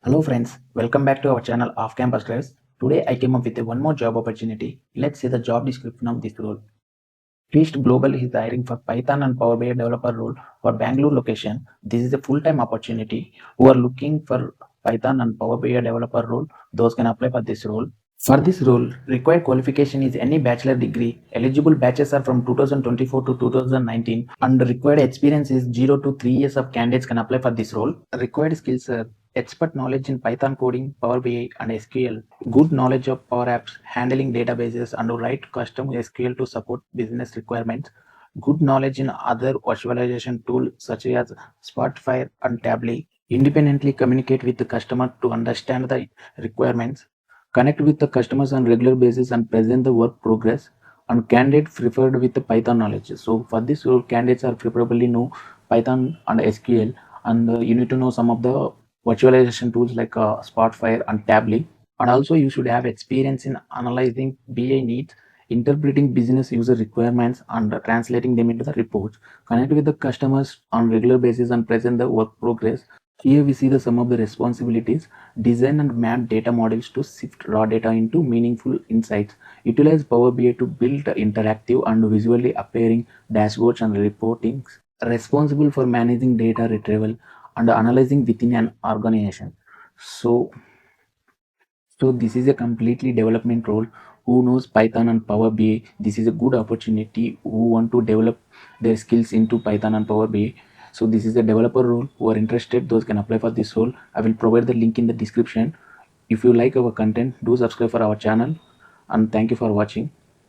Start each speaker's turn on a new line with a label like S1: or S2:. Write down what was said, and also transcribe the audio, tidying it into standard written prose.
S1: Hello friends, welcome back to our channel Off Campus Drives. Today I came up with one more job opportunity. Let's see the job description of this role. Feast Global is hiring for Python and Power BI developer role for Bangalore location. This is a full-time opportunity. Who are looking for Python and Power BI developer role, those can apply for this role. For this role, required qualification is any bachelor degree. Eligible batches are from 2024 to 2019 and required experience is 0 to 3 years of candidates can apply for this role. Required skills are expert knowledge in Python coding, Power BI and SQL, good knowledge of Power Apps, handling databases and write custom SQL to support business requirements, good knowledge in other visualization tools such as Spotfire and Tableau, independently communicate with the customer to understand the requirements, connect with the customers on regular basis and present the work progress, and candidate preferred with the Python knowledge. So for this role, candidates are preferably know Python and SQL, and you need to know some of the virtualization tools like Spotfire and Tableau. And also you should have experience in analyzing BI needs, interpreting business user requirements and translating them into the reports, connect with the customers on regular basis and present the work progress. Here we see the some of the responsibilities: design and map data models to sift raw data into meaningful insights, utilize Power BI to build interactive and visually appearing dashboards and reportings, responsible for managing data retrieval and analyzing within an organization. So, so this is a completely development role. Who knows Python and Power BI? This is a good opportunity. Who want to develop their skills into Python and Power BI? So this is a developer role. Who are interested, those can apply for this role. I will provide the link in the description. If you like our content, do subscribe for our channel. And thank you for watching.